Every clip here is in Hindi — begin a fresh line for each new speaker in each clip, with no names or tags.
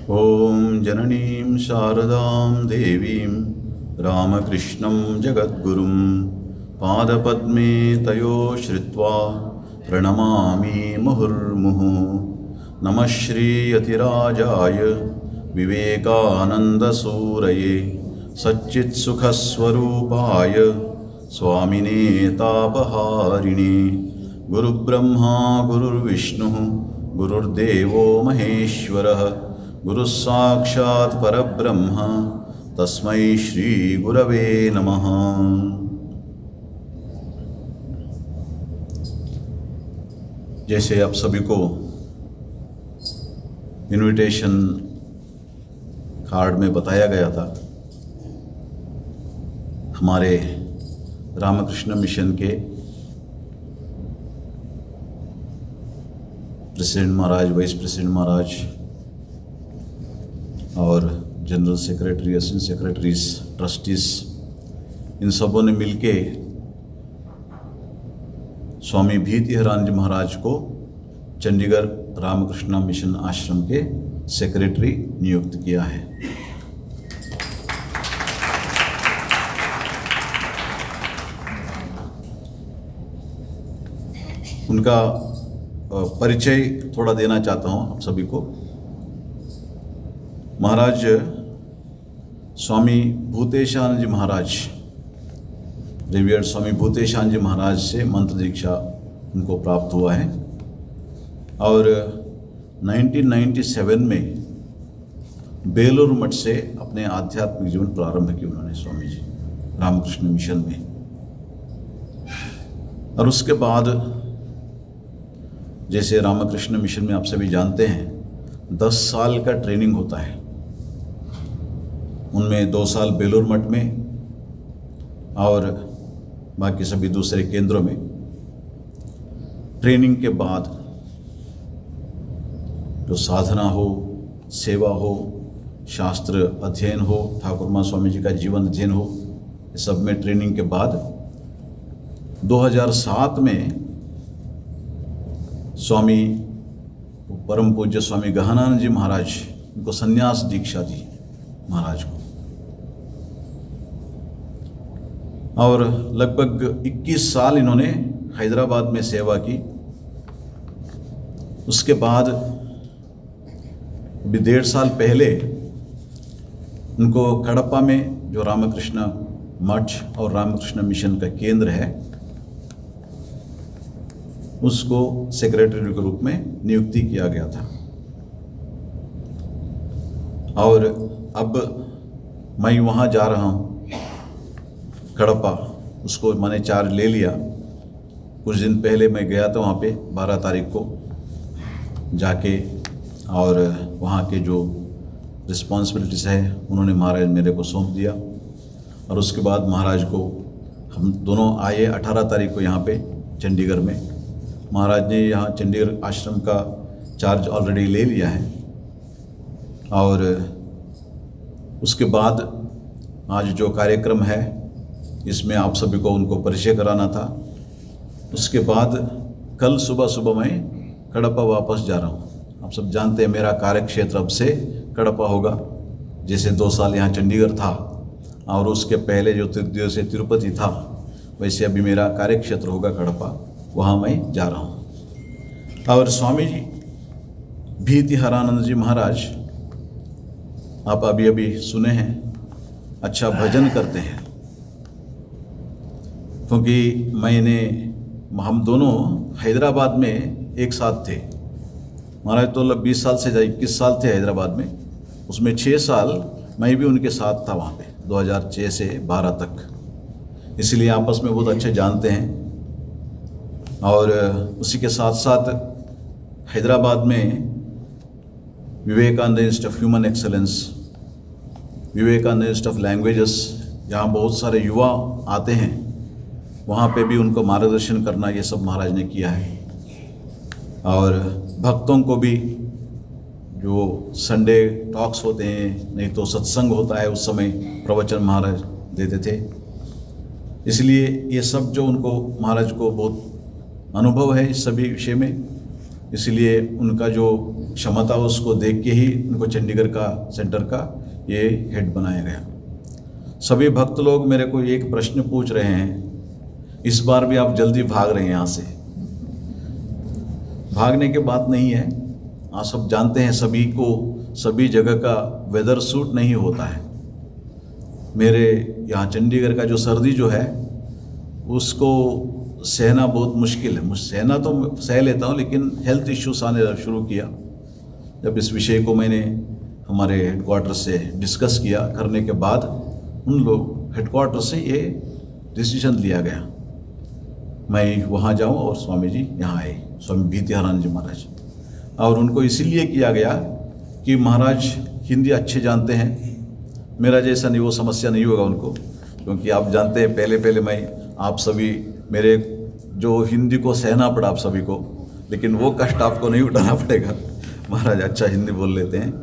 ॐ जननीं शारदां देवीं रामकृष्णं जगद्गुरुं पादपद्मे तयो श्रित्वा प्रणमामि मुहुर्मुहुः। नमः श्रीयतिराजाय विवेकानन्दसूरये सच्चित्सुखस्वरूपाय स्वामिने तापहारिणे। गुरुब्रह्मा गुरुर्विष्णुः गुरुर्देवो महेश्वरः गुरुः साक्षात् परब्रह्म तस्मै श्री गुरवे नमः। जैसे आप सभी को इनविटेशन कार्ड में बताया गया था, हमारे रामकृष्ण मिशन के president Maharaj, vice president Maharaj और general secretary, assistant secretaries, trustees, इन सबों ने मिलके स्वामी भीतिहरानंद जी महाराज को चंडीगढ़ रामकृष्ण मिशन आश्रम के सेक्रेटरी नियुक्त किया है। उनका परिचय थोड़ा देना चाहता हूँ आप सभी को। महाराज स्वामी भूतेशानंद जी महाराज, रिवियर्ड स्वामी भूतेशानंद जी महाराज से मंत्र दीक्षा उनको प्राप्त हुआ है और 1997 में बेलूर मठ से अपने आध्यात्मिक जीवन प्रारंभ किया उन्होंने स्वामी जी रामकृष्ण मिशन में। और उसके बाद जैसे रामकृष्ण मिशन में आप सभी जानते हैं 10 साल का ट्रेनिंग होता है, उनमें 2 साल बेलूर मठ में और बाकी सभी दूसरे केंद्रों में। ट्रेनिंग के बाद जो साधना हो, सेवा हो, शास्त्र अध्ययन हो, ठाकुर माँ स्वामी जी का जीवन अध्ययन हो, ये सब में ट्रेनिंग के बाद 2007 में स्वामी परम पूज्य स्वामी गहनानंद जी महाराज उनको संन्यास दीक्षा दी महाराज को, और लगभग 21 साल इन्होंने हैदराबाद में सेवा की। उसके बाद अभी 1.5 साल पहले उनको कडप्पा में जो रामकृष्ण मठ और रामकृष्ण मिशन का केंद्र है उसको सेक्रेटरी के रूप में नियुक्ति किया गया था। और अब मैं वहाँ जा रहा हूँ कडप्पा, उसको मैंने चार्ज ले लिया। कुछ दिन पहले मैं गया था वहाँ पे 12 तारीख को जाके, और वहाँ के जो रिस्पॉन्सिबिलिटीज़ है उन्होंने महाराज मेरे को सौंप दिया। और उसके बाद महाराज को हम दोनों आए 18 तारीख को यहाँ पे चंडीगढ़ में। महाराज ने यहाँ चंडीगढ़ आश्रम का चार्ज ऑलरेडी ले लिया है, और उसके बाद आज जो कार्यक्रम है इसमें आप सभी को उनको परिचय कराना था। उसके बाद कल सुबह मैं कडप्पा वापस जा रहा हूँ। आप सब जानते हैं मेरा कार्यक्षेत्र अब से कडप्पा होगा। जैसे 2 साल यहाँ चंडीगढ़ था और उसके पहले जो से तिरुपति था, वैसे अभी मेरा कार्यक्षेत्र होगा कडप्पा, वहाँ मैं जा रहा हूँ। और स्वामी जी भीतिहरानंद जी महाराज आप अभी सुने हैं, अच्छा भजन करते हैं। क्योंकि हम दोनों हैदराबाद में एक साथ थे। महाराज तो 20 साल से 21 साल थे हैदराबाद में, उसमें 6 साल मैं भी उनके साथ था वहाँ पे 2006 से 12 तक, इसलिए आपस में बहुत अच्छे जानते हैं। और उसी के साथ साथ हैदराबाद में Vivekananda institute of human excellence, Vivekananda institute of languages, जहाँ बहुत सारे युवा आते हैं, वहाँ पे भी उनको मार्गदर्शन करना, ये सब महाराज ने किया है। और भक्तों को भी जो संडे टॉक्स होते हैं, नहीं तो सत्संग होता है, उस समय प्रवचन महाराज देते थे। इसलिए ये सब जो उनको महाराज को बहुत अनुभव है इस सभी विषय में, इसलिए उनका जो क्षमता उसको देख के ही उनको चंडीगढ़ का सेंटर का ये हेड बनाया गया। सभी भक्त लोग मेरे को एक प्रश्न पूछ रहे हैं, इस बार भी आप जल्दी भाग रहे हैं यहाँ से। भागने की बात नहीं है, आप सब जानते हैं सभी को सभी जगह का वेदर सूट नहीं होता है। मेरे यहाँ चंडीगढ़ का जो सर्दी जो है उसको सहना बहुत मुश्किल है। सहना तो सह लेता हूँ, लेकिन हेल्थ इश्यूज आने शुरू किया जब इस विषय को मैंने हमारे हेडक्वार्टर से डिस्कस किया। करने के बाद उन लोग हेडक्वार्टर से ये डिसीजन लिया गया मैं वहाँ जाऊँ और स्वामी जी यहाँ आए, स्वामी भीतिहारानंद जी महाराज। और उनको इसीलिए किया गया कि महाराज हिंदी अच्छे जानते हैं, मेरा जैसा नहीं, वो समस्या नहीं होगा उनको, क्योंकि आप जानते हैं पहले मैं आप सभी मेरे जो हिंदी को सहना पड़ा आप सभी को, लेकिन वो कष्ट आपको नहीं उठाना पड़ेगा। महाराज अच्छा हिंदी बोल लेते हैं।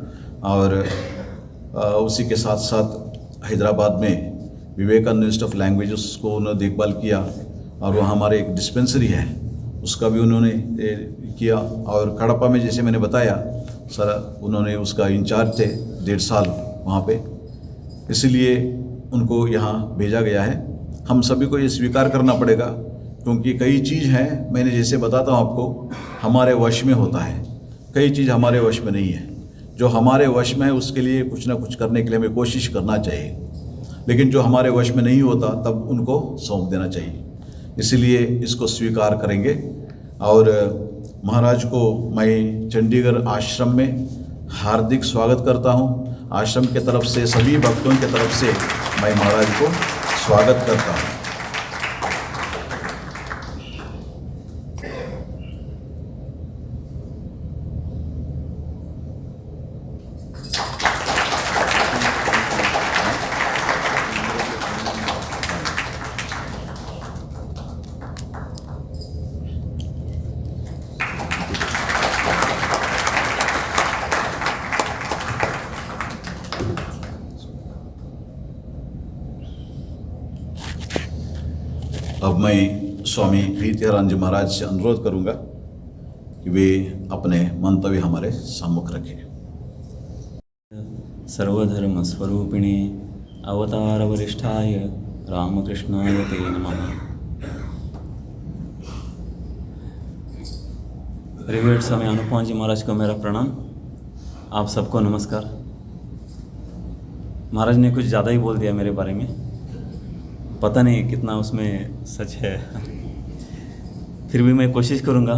और उसी के साथ साथ हैदराबाद में विवेकानंद इंस्टीट्यूट ऑफ लैंग्वेजेस को उन्होंने देखभाल किया, और वहाँ हमारे एक डिस्पेंसरी है उसका भी उन्होंने किया। और कड़पा में जैसे मैंने बताया सर, उन्होंने उसका इंचार्ज थे 1.5 साल वहाँ पे, इसलिए उनको यहाँ भेजा गया है। हम सभी को ये स्वीकार करना पड़ेगा, क्योंकि कई चीज़ हैं, मैंने जैसे बताता हूँ आपको, हमारे वश में होता है, कई चीज़ हमारे वश में नहीं है। जो हमारे वश में है उसके लिए कुछ ना कुछ करने के लिए हमें कोशिश करना चाहिए, लेकिन जो हमारे वश में नहीं होता तब उनको सौंप देना चाहिए। इसलिए इसको स्वीकार करेंगे। और महाराज को मैं चंडीगढ़ आश्रम में हार्दिक स्वागत करता हूँ। आश्रम के तरफ से सभी भक्तों की तरफ से मैं महाराज को स्वागत करता हूँ। अब मैं स्वामी भीतिहारानंद जी महाराज से अनुरोध करूंगा कि वे अपने मंतव्य हमारे सम्मुख रखें।
सर्वधर्म स्वरूपिणे अवतार वरिष्ठाय रामकृष्णाय ते नमः। रिवर्ड स्वामी अनुपमा जी महाराज को मेरा प्रणाम। आप सबको नमस्कार। महाराज ने कुछ ज़्यादा ही बोल दिया मेरे बारे में, पता नहीं कितना उसमें सच है, फिर भी मैं कोशिश करूँगा।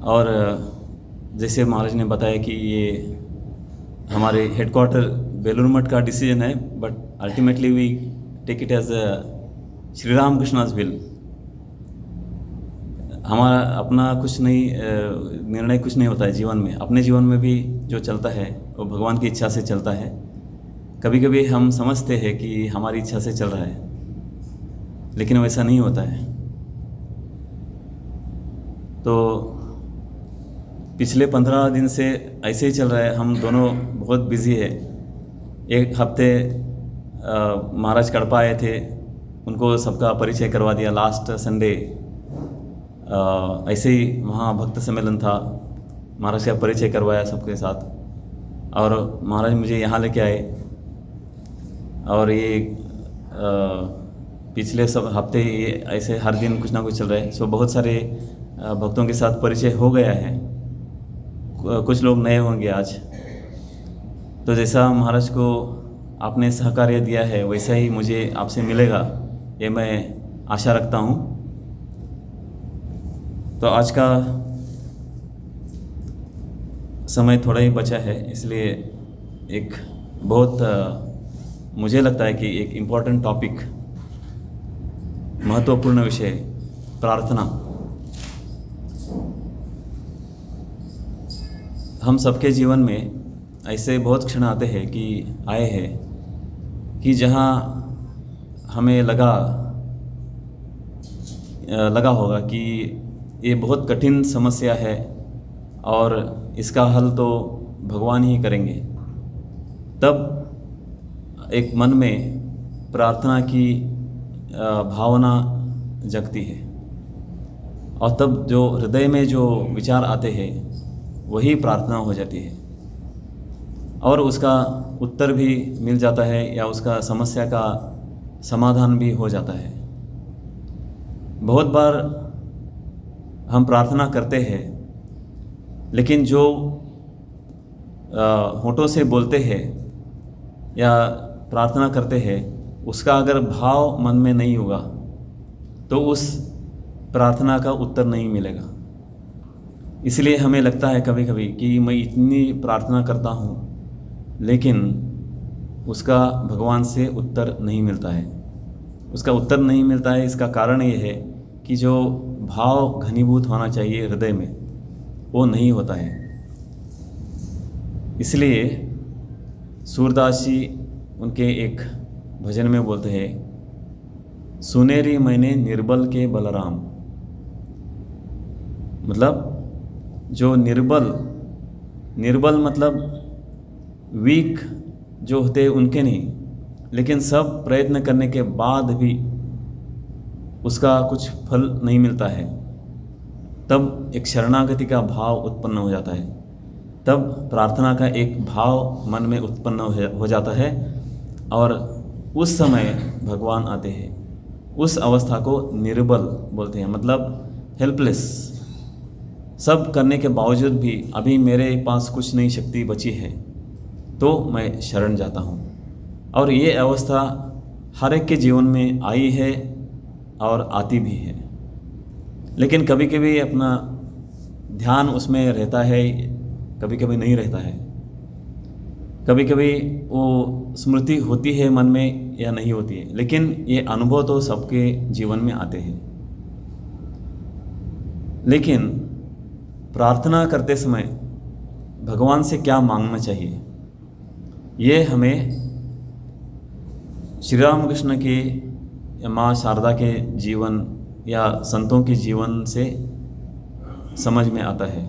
और जैसे महाराज ने बताया कि ये हमारे हेडक्वार्टर बेलूर मठ का डिसीजन है, but ultimately we take it as a Shri Ram Krishna's will. हमारा अपना कुछ नहीं निर्णय कुछ नहीं होता है जीवन में। अपने जीवन में भी जो चलता है वो भगवान की इच्छा से चलता है। कभी कभी हम समझते हैं कि हमारी इच्छा से चल रहा है, लेकिन वैसा नहीं होता है। तो पिछले 15 दिन से ऐसे ही चल रहा है। हम दोनों बहुत बिजी है। एक हफ्ते महाराज कड़पा आए थे, उनको सबका परिचय करवा दिया। लास्ट संडे ऐसे ही वहाँ भक्त सम्मेलन था, महाराज का परिचय करवाया सबके साथ। और महाराज मुझे यहाँ लेके आए, और ये पिछले सब हफ्ते ये ऐसे हर दिन कुछ ना कुछ चल रहा है। सो बहुत सारे भक्तों के साथ परिचय हो गया है, कुछ लोग नए होंगे आज। तो जैसा महाराज को आपने सहकार्य दिया है वैसा ही मुझे आपसे मिलेगा, ये मैं आशा रखता हूँ। तो आज का समय थोड़ा ही बचा है, इसलिए एक बहुत मुझे लगता है कि एक इम्पॉर्टेंट टॉपिक, महत्वपूर्ण विषय, प्रार्थना। हम सबके जीवन में ऐसे बहुत क्षण आते हैं कि आए हैं कि जहाँ हमें लगा होगा कि ये बहुत कठिन समस्या है और इसका हल तो भगवान ही करेंगे। तब एक मन में प्रार्थना की भावना जगती है। और तब जो हृदय में जो विचार आते हैं वही प्रार्थना हो जाती है और उसका उत्तर भी मिल जाता है या उसका समस्या का समाधान भी हो जाता है। बहुत बार हम प्रार्थना करते हैं लेकिन जो होठों से बोलते हैं या प्रार्थना करते हैं उसका अगर भाव मन में नहीं होगा तो उस प्रार्थना का उत्तर नहीं मिलेगा। इसलिए हमें लगता है कभी कभी कि मैं इतनी प्रार्थना करता हूँ लेकिन उसका भगवान से उत्तर नहीं मिलता है। उसका उत्तर नहीं मिलता है, इसका कारण ये है कि जो भाव घनीभूत होना चाहिए हृदय में वो नहीं होता है। इसलिए सूरदास जी उनके एक भजन में बोलते हैं, सुनेरी मैंने निर्बल के बलराम। मतलब जो निर्बल मतलब वीक जो होते हैं उनके नहीं, लेकिन सब प्रयत्न करने के बाद भी उसका कुछ फल नहीं मिलता है, तब एक शरणागति का भाव उत्पन्न हो जाता है। तब प्रार्थना का एक भाव मन में उत्पन्न हो जाता है और उस समय भगवान आते हैं। उस अवस्था को निर्बल बोलते हैं, मतलब हेल्पलेस। सब करने के बावजूद भी अभी मेरे पास कुछ नहीं शक्ति बची है तो मैं शरण जाता हूँ। और ये अवस्था हर एक के जीवन में आई है और आती भी है, लेकिन कभी कभी अपना ध्यान उसमें रहता है, कभी कभी नहीं रहता है। कभी कभी वो स्मृति होती है मन में या नहीं होती है, लेकिन ये अनुभव तो सबके जीवन में आते हैं। लेकिन प्रार्थना करते समय भगवान से क्या मांगना चाहिए, ये हमें श्री राम कृष्ण के या माँ शारदा के जीवन या संतों के जीवन से समझ में आता है।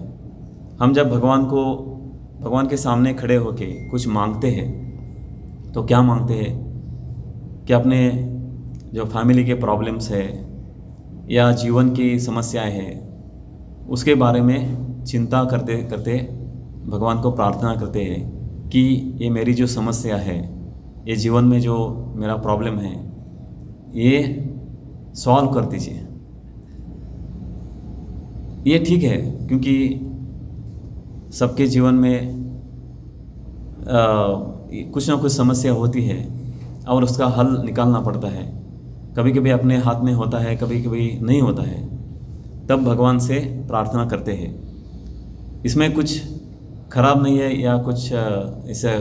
हम जब भगवान के सामने खड़े होके कुछ मांगते हैं तो क्या मांगते हैं कि अपने जो फैमिली के प्रॉब्लम्स है या जीवन की समस्याएं हैं उसके बारे में चिंता करते करते भगवान को प्रार्थना करते हैं कि ये मेरी जो समस्या है, ये जीवन में जो मेरा प्रॉब्लम है, ये सॉल्व कर दीजिए। ये ठीक है, क्योंकि सबके जीवन में कुछ ना कुछ समस्या होती है और उसका हल निकालना पड़ता है। कभी कभी अपने हाथ में होता है, कभी कभी नहीं होता है, तब भगवान से प्रार्थना करते हैं। इसमें कुछ खराब नहीं है या कुछ इसे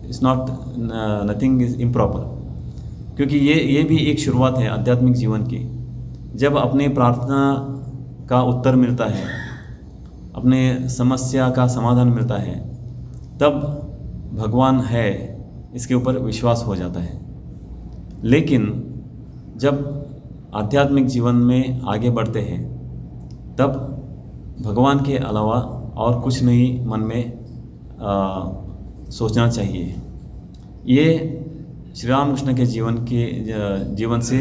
it's not nothing is improper, क्योंकि ये भी एक शुरुआत है आध्यात्मिक जीवन की। जब अपनी प्रार्थना का उत्तर मिलता है, अपने समस्या का समाधान मिलता है, तब भगवान है इसके ऊपर विश्वास हो जाता है। लेकिन जब आध्यात्मिक जीवन में आगे बढ़ते हैं तब भगवान के अलावा और कुछ नहीं मन में सोचना चाहिए। ये श्री राम कृष्ण के जीवन से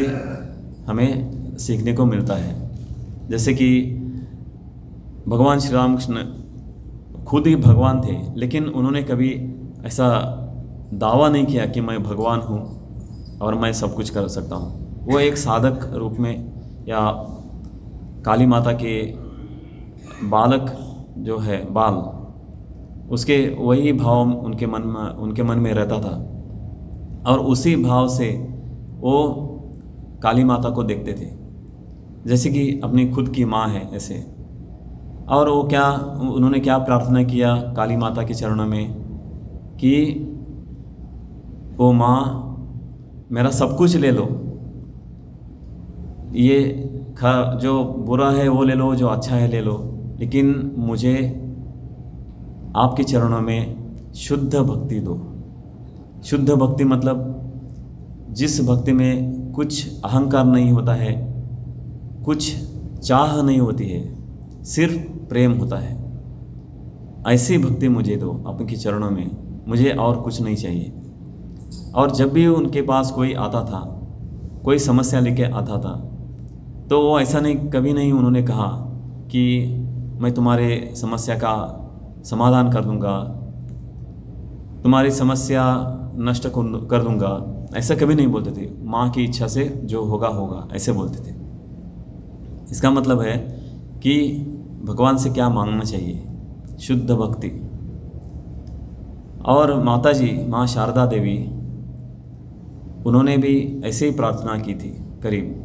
हमें सीखने को मिलता है। जैसे कि भगवान श्री राम कृष्ण खुद ही भगवान थे, लेकिन उन्होंने कभी ऐसा दावा नहीं किया कि मैं भगवान हूँ और मैं सब कुछ कर सकता हूँ। वो एक साधक रूप में या काली माता के बालक जो है बाल, उसके वही भाव उनके मन में रहता था और उसी भाव से वो काली माता को देखते थे जैसे कि अपनी खुद की माँ है ऐसे। और उन्होंने क्या प्रार्थना किया काली माता के चरणों में कि ओ माँ मेरा सब कुछ ले लो, ये जो बुरा है वो ले लो, जो अच्छा है ले लो, लेकिन मुझे आपके चरणों में शुद्ध भक्ति दो। शुद्ध भक्ति मतलब जिस भक्ति में कुछ अहंकार नहीं होता है, कुछ चाह नहीं होती है, सिर्फ प्रेम होता है। ऐसी भक्ति मुझे दो आपके चरणों में, मुझे और कुछ नहीं चाहिए। और जब भी उनके पास कोई आता था, कोई समस्या लेके आता था, तो वो ऐसा नहीं, कभी नहीं उन्होंने कहा कि मैं तुम्हारे समस्या का समाधान कर दूंगा, तुम्हारी समस्या नष्ट कर दूंगा, ऐसा कभी नहीं बोलते थे। माँ की इच्छा से जो होगा होगा, ऐसे बोलते थे। इसका मतलब है कि भगवान से क्या मांगना चाहिए, शुद्ध भक्ति। और माता जी, माँ शारदा देवी, उन्होंने भी ऐसे ही प्रार्थना की थी करीब।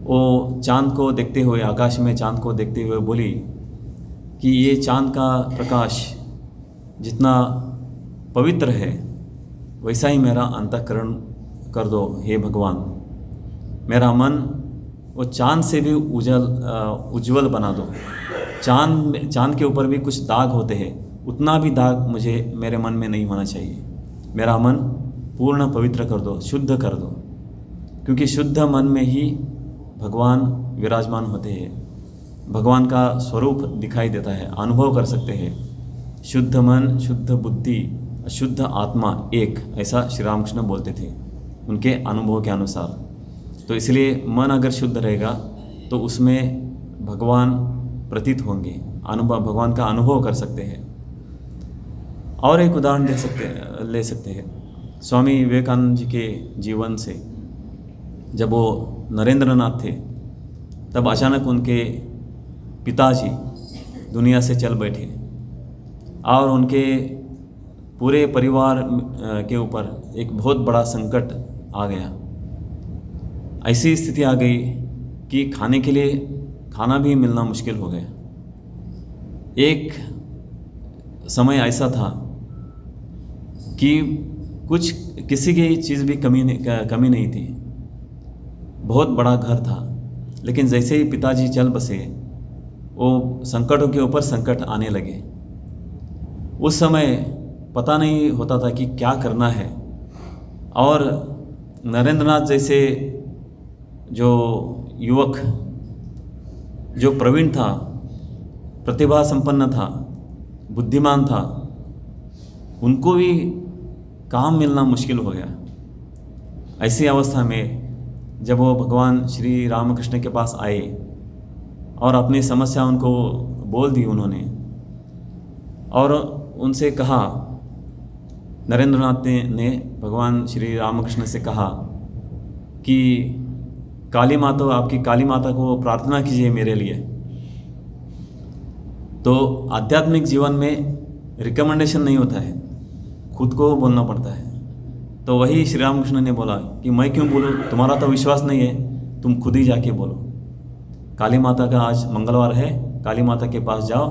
वो चांद को देखते हुए, आकाश में चांद को देखते हुए बोली कि ये चांद का प्रकाश जितना पवित्र है वैसा ही मेरा अंतःकरण कर दो हे भगवान। मेरा मन वो चांद से भी उज्जवल बना दो। चांद के ऊपर भी कुछ दाग होते हैं, उतना भी दाग मुझे मेरे मन में नहीं होना चाहिए। मेरा मन पूर्ण पवित्र कर दो, शुद्ध कर दो, क्योंकि शुद्ध मन में ही भगवान विराजमान होते हैं, भगवान का स्वरूप दिखाई देता है, अनुभव कर सकते हैं। शुद्ध मन, शुद्ध बुद्धि, शुद्ध आत्मा एक, ऐसा श्री रामकृष्ण बोलते थे उनके अनुभव के अनुसार। तो इसलिए मन अगर शुद्ध रहेगा तो उसमें भगवान प्रतीत होंगे, भगवान का अनुभव कर सकते हैं। और एक उदाहरण ले सकते हैं स्वामी विवेकानंद जी के जीवन से। जब वो नरेंद्रनाथ थे तब अचानक उनके पिताजी दुनिया से चल बैठे और उनके पूरे परिवार के ऊपर एक बहुत बड़ा संकट आ गया। ऐसी स्थिति आ गई कि खाने के लिए खाना भी मिलना मुश्किल हो गया। एक समय ऐसा था कि किसी की चीज़ भी कमी नहीं थी, बहुत बड़ा घर था, लेकिन जैसे ही पिताजी चल बसे वो संकटों के ऊपर संकट आने लगे। उस समय पता नहीं होता था कि क्या करना है। और नरेंद्रनाथ जैसे जो युवक, जो प्रवीण था, प्रतिभा संपन्न था, बुद्धिमान था, उनको भी काम मिलना मुश्किल हो गया। ऐसी अवस्था में जब वो भगवान श्री रामकृष्ण के पास आए और अपनी समस्या उनको बोल दी उन्होंने, और उनसे कहा, नरेंद्रनाथ ने भगवान श्री रामकृष्ण से कहा कि काली माता, आपकी काली माता को प्रार्थना कीजिए मेरे लिए। तो आध्यात्मिक जीवन में रिकमेंडेशन नहीं होता है, खुद को बोलना पड़ता है। तो वही श्री रामकृष्ण ने बोला कि मैं क्यों बोलूँ, तुम्हारा तो विश्वास नहीं है, तुम खुद ही जाके बोलो। काली माता का आज मंगलवार है, काली माता के पास जाओ,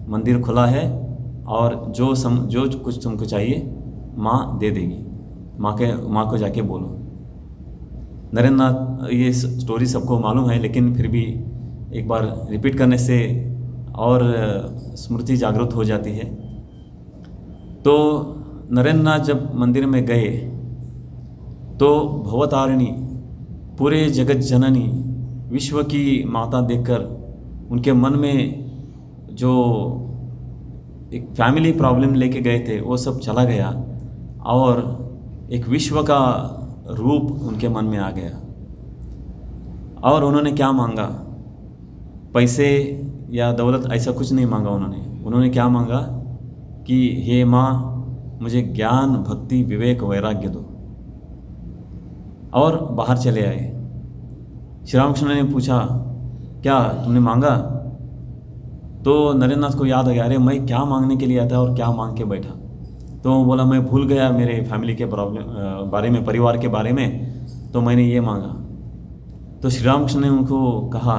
मंदिर खुला है और जो कुछ तुमको चाहिए माँ दे देगी। माँ को जाके बोलो। नरेंद्रनाथ, ये स्टोरी सबको मालूम है, लेकिन फिर भी एक बार रिपीट करने से और स्मृति जागृत हो जाती है। तो नरेंद्रनाथ जब मंदिर में गए तो भवतारिणी, पूरे जगत जननी, विश्व की माता देखकर उनके मन में जो एक फैमिली प्रॉब्लम लेके गए थे वो सब चला गया और एक विश्व का रूप उनके मन में आ गया। और उन्होंने क्या मांगा, पैसे या दौलत ऐसा कुछ नहीं मांगा उन्होंने क्या मांगा कि हे माँ, मुझे ज्ञान, भक्ति, विवेक, वैराग्य दो। और बाहर चले आए। श्री रामकृष्ण ने पूछा, क्या तुमने मांगा? तो नरेंद्रनाथ को याद आ गया, अरे मैं क्या मांगने के लिए आया था और क्या मांग के बैठा। तो वो बोला, मैं भूल गया मेरे फैमिली के बारे में, परिवार के बारे में, तो मैंने ये मांगा। तो श्री रामकृष्ण ने उनको कहा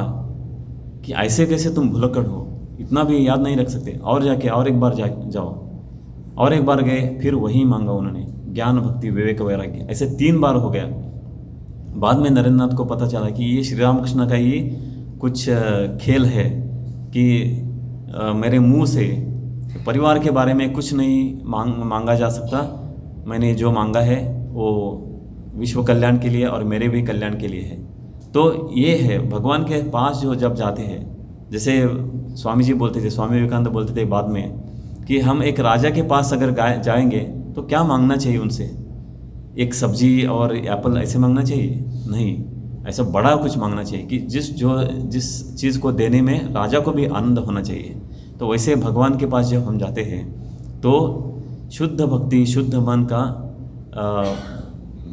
कि ऐसे कैसे तुम भुलक्कड़ हो, इतना भी याद नहीं रख सकते, और जाके और एक बार जाओ। और एक बार गए, फिर वही मांगा उन्होंने, ज्ञान, भक्ति, विवेक, वैराग्य। ऐसे 3 बार हो गया। बाद में नरेंद्रनाथ को पता चला कि ये श्री रामकृष्ण का ही कुछ खेल है कि मेरे मुंह से परिवार के बारे में कुछ नहीं मांगा जा सकता। मैंने जो मांगा है वो विश्व कल्याण के लिए और मेरे भी कल्याण के लिए है। तो ये है भगवान के पास जो जब जाते हैं, जैसे स्वामी जी बोलते थे, स्वामी विवेकानंद बोलते थे बाद में, कि हम एक राजा के पास अगर जाएंगे तो क्या मांगना चाहिए उनसे? एक सब्जी और एप्पल ऐसे मांगना चाहिए? नहीं, ऐसा बड़ा कुछ मांगना चाहिए कि जिस चीज़ को देने में राजा को भी आनंद होना चाहिए। तो वैसे भगवान के पास जब हम जाते हैं तो शुद्ध भक्ति, शुद्ध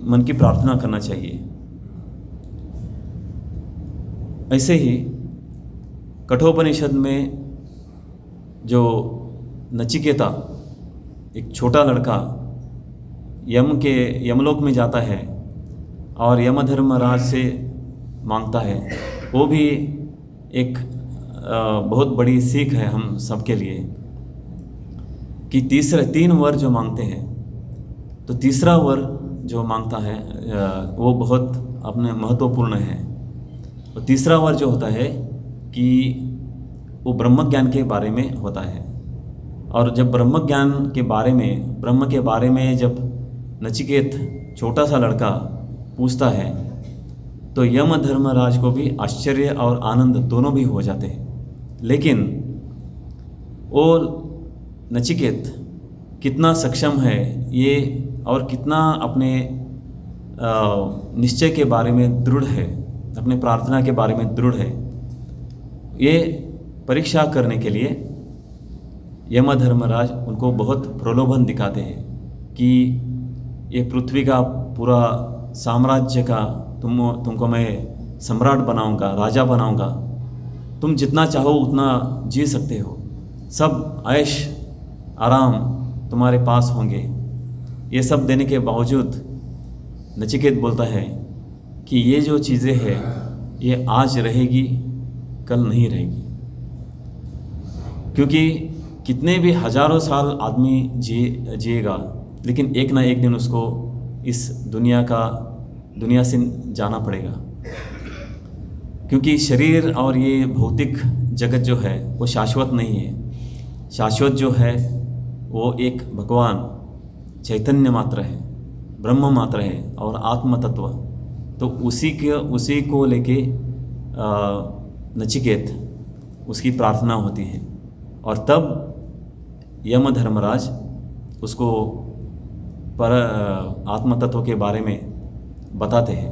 मन की प्रार्थना करना चाहिए। ऐसे ही कठोपनिषद में जो नचिकेता, एक छोटा लड़का यमलोक में जाता है और यमधर्मराज से मांगता है, वो भी एक बहुत बड़ी सीख है हम सबके लिए कि 3 वर जो मांगते हैं, तो तीसरा वर जो मांगता है वो बहुत अपने महत्वपूर्ण है। और तीसरा वर जो होता है कि वो ब्रह्म ज्ञान के बारे में होता है। और जब ब्रह्म के बारे में जब नचिकेत छोटा सा लड़का पूछता है तो यम धर्मराज को भी आश्चर्य और आनंद दोनों भी हो जाते हैं। लेकिन वो नचिकेत कितना सक्षम है ये और कितना अपने निश्चय के बारे में दृढ़ है, अपने प्रार्थना के बारे में दृढ़ है, ये परीक्षा करने के लिए यम धर्मराज उनको बहुत प्रलोभन दिखाते हैं कि ये पृथ्वी का पूरा साम्राज्य का तुमको मैं सम्राट बनाऊंगा, राजा बनाऊंगा, तुम जितना चाहो उतना जी सकते हो, सब ऐश आराम तुम्हारे पास होंगे। ये सब देने के बावजूद नचिकेत बोलता है कि ये जो चीज़ें हैं ये आज रहेगी, कल नहीं रहेगी। क्योंकि कितने भी हजारों साल आदमी जिएगा, लेकिन एक ना एक दिन उसको इस दुनिया से जाना पड़ेगा। क्योंकि शरीर और ये भौतिक जगत जो है वो शाश्वत नहीं है। शाश्वत जो है वो एक भगवान चैतन्य मात्र है, ब्रह्म मात्र है और आत्म तत्व। तो उसी को लेके नचिकेत उसकी प्रार्थना होती है और तब यम धर्मराज उसको पर आत्म तत्व के बारे में बताते हैं।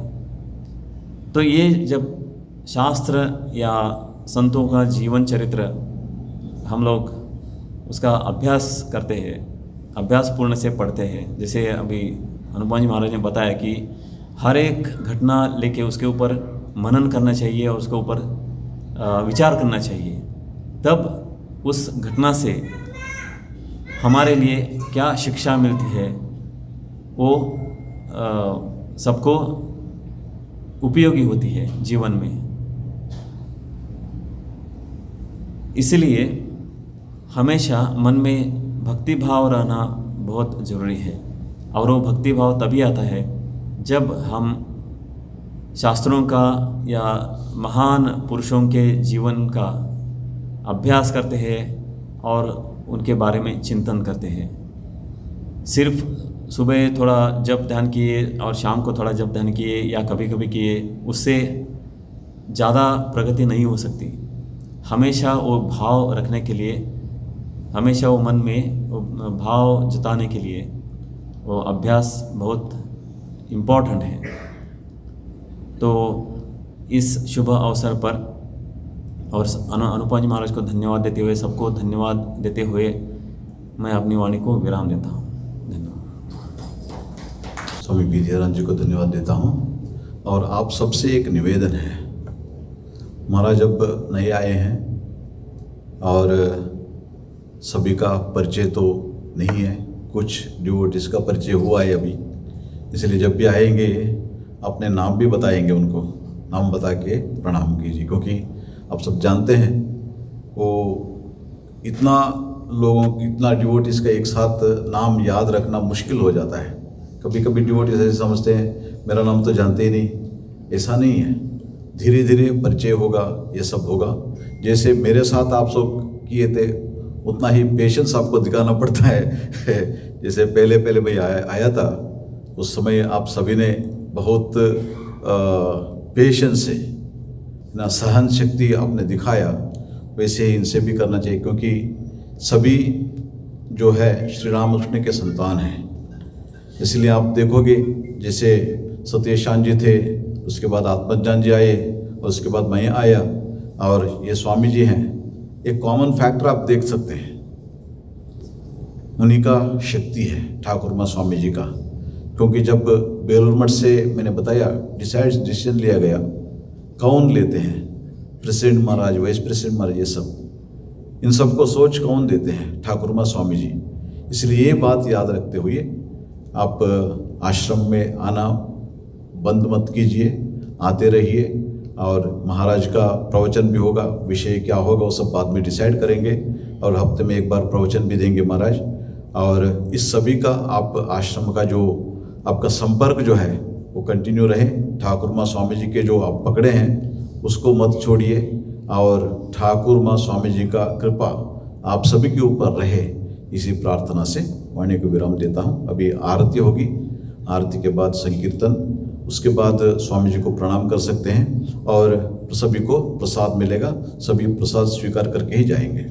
तो ये जब शास्त्र या संतों का जीवन चरित्र हम लोग उसका अभ्यास करते हैं, अभ्यास पूर्ण से पढ़ते हैं, जैसे अभी अनुपम जी महाराज ने बताया कि हर एक घटना लेके उसके ऊपर मनन करना चाहिए और उसके ऊपर विचार करना चाहिए। तब उस घटना से हमारे लिए क्या शिक्षा मिलती है वो सबको उपयोगी होती है जीवन में। इसलिए हमेशा मन में भक्ति भाव रहना बहुत ज़रूरी है। और वो भक्ति भाव तभी आता है जब हम शास्त्रों का या महान पुरुषों के जीवन का अभ्यास करते हैं और उनके बारे में चिंतन करते हैं। सिर्फ सुबह थोड़ा जप ध्यान किए और शाम को थोड़ा जप ध्यान किए या कभी कभी किए, उससे ज़्यादा प्रगति नहीं हो सकती। हमेशा वो भाव रखने के लिए, हमेशा वो मन में वो भाव जताने के लिए वो अभ्यास बहुत इम्पोर्टेंट है। तो इस शुभ अवसर पर और अनुपम जी महाराज को धन्यवाद देते हुए, सबको धन्यवाद देते हुए मैं अपनी वाणी को विराम देता हूँ। धन्यवाद।
स्वामी विद्यारायण जी को धन्यवाद देता हूँ। और आप सबसे एक निवेदन है, महाराज जब नए आए हैं और सभी का परिचय तो नहीं है, कुछ डिवोटीज का परिचय हुआ है अभी, इसलिए जब भी आएंगे अपने नाम भी बताएंगे, उनको नाम बता के प्रणाम कीजिए। क्योंकि आप सब जानते हैं वो इतना डिवोटीज का एक साथ नाम याद रखना मुश्किल हो जाता है। कभी कभी डिवोटीज ऐसे समझते हैं मेरा नाम तो जानते ही नहीं, ऐसा नहीं है। धीरे धीरे परिचय होगा, ये सब होगा। जैसे मेरे साथ आप सब किए थे उतना ही पेशेंस आपको दिखाना पड़ता है। जैसे पहले मैं आया था, उस समय आप सभी ने बहुत पेशेंस से ना सहन शक्ति आपने दिखाया, वैसे ही इनसे भी करना चाहिए। क्योंकि सभी जो है श्री रामकृष्ण के संतान हैं। इसलिए आप देखोगे जैसे सत्यशान जी थे, उसके बाद आत्मज्ञान जी आए और उसके बाद मैं आया और ये स्वामी जी हैं। एक कॉमन फैक्टर आप देख सकते हैं, उन्हीं का शक्ति है ठाकुर माँ स्वामी जी का। क्योंकि जब बेलूर मठ से मैंने बताया डिसीजन लिया गया, कौन लेते हैं, प्रेसिडेंट महाराज, वाइस प्रेसिडेंट महाराज, ये सब, इन सबको सोच कौन देते हैं, ठाकुर माँ स्वामी जी। इसलिए ये बात याद रखते हुए आप आश्रम में आना बंद मत कीजिए, आते रहिए। और महाराज का प्रवचन भी होगा, विषय क्या होगा वो सब बाद में डिसाइड करेंगे, और हफ्ते में एक बार प्रवचन भी देंगे महाराज। और इस सभी का आप आश्रम का जो आपका संपर्क जो है वो कंटिन्यू रहे। ठाकुर माँ स्वामी जी के जो आप पकड़े हैं उसको मत छोड़िए, और ठाकुर माँ स्वामी जी का कृपा आप सभी के ऊपर रहे, इसी प्रार्थना से वाणी को विराम देता हूँ। अभी आरती होगी, आरती के बाद संकीर्तन, उसके बाद स्वामी जी को प्रणाम कर सकते हैं और सभी को प्रसाद मिलेगा, सभी प्रसाद स्वीकार करके ही जाएंगे।